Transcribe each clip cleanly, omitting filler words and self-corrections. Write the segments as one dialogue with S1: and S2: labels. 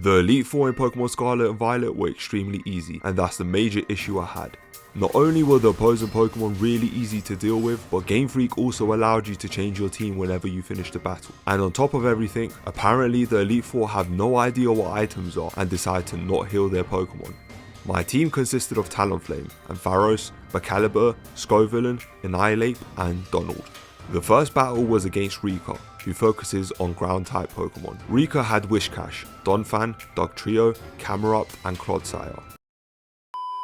S1: The Elite Four in Pokemon Scarlet and Violet were extremely easy, and that's the major issue I had. Not only were the opposing Pokemon really easy to deal with, but Gamefreak also allowed you to change your team whenever you finished the battle. And on top of everything, apparently the Elite Four have no idea what items are and decide to not heal their Pokemon. My team consisted of Talonflame, Ampharos, Macalibur, Scovillain, Annihilate, and Donald. The first battle was against Rika, who focuses on ground type Pokemon. Rika had Whiscash, Donphan, Dugtrio, Camerupt, and Clodsire.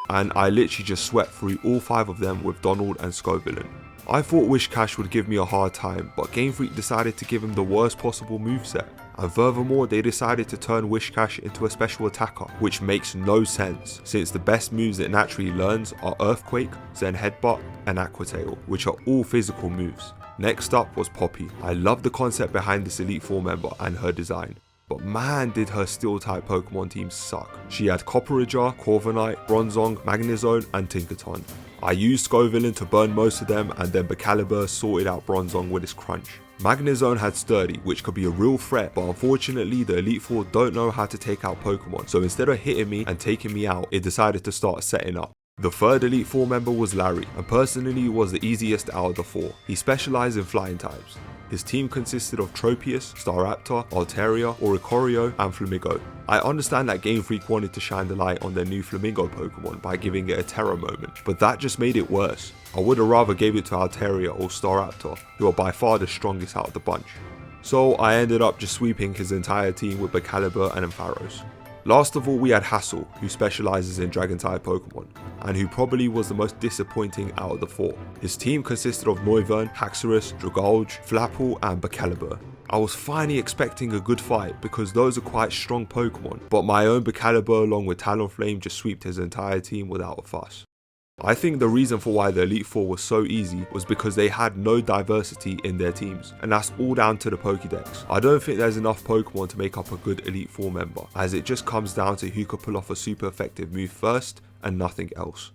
S1: And I literally just swept through all 5 of them with Donald and Scovillain. I thought Whiscash would give me a hard time, but Gamefreak decided to give him the worst possible moveset. And furthermore, they decided to turn Whiscash into a special attacker, which makes no sense, since the best moves it naturally learns are Earthquake, Zen Headbutt, and Aqua Tail, which are all physical moves. Next up was Poppy. I love the concept behind this Elite Four member and her design, but man did her steel type Pokemon team suck. She had Copperager, Corviknight, Bronzong, Magnezone, and Tinkaton. I used Scovillain to burn most of them, and then Macalibur sorted out Bronzong with his crunch. Magnezone had Sturdy, which could be a real threat, but unfortunately the Elite Four don't know how to take out Pokemon, so instead of hitting me and taking me out, it decided to start setting up. The third Elite Four member was Larry, and personally was the easiest out of the 4. He specialised in flying types. His team consisted of Tropius, Staraptor, Altaria, Oricorio, and Flamigo. I understand that Gamefreak wanted to shine the light on their new Flamingo Pokemon by giving it a Terra moment, but that just made it worse. I would have rather gave it to Altaria or Staraptor, who are by far the strongest out of the bunch. So I ended up just sweeping his entire team with Macalibur and Ampharos. Last of all, we had Hassel, who specialises in Dragon type Pokemon, and who probably was the most disappointing out of the 4. His team consisted of Noivern, Haxorus, Dragalge, Flapple, and Macalibur. I was finally expecting a good fight because those are quite strong Pokemon, but my own Macalibur along with Talonflame just swept his entire team without a fuss. I think the reason for why the Elite Four was so easy was because they had no diversity in their teams, and that's all down to the Pokédex. I don't think there's enough Pokemon to make up a good Elite Four member, as it just comes down to who could pull off a super effective move first and nothing else.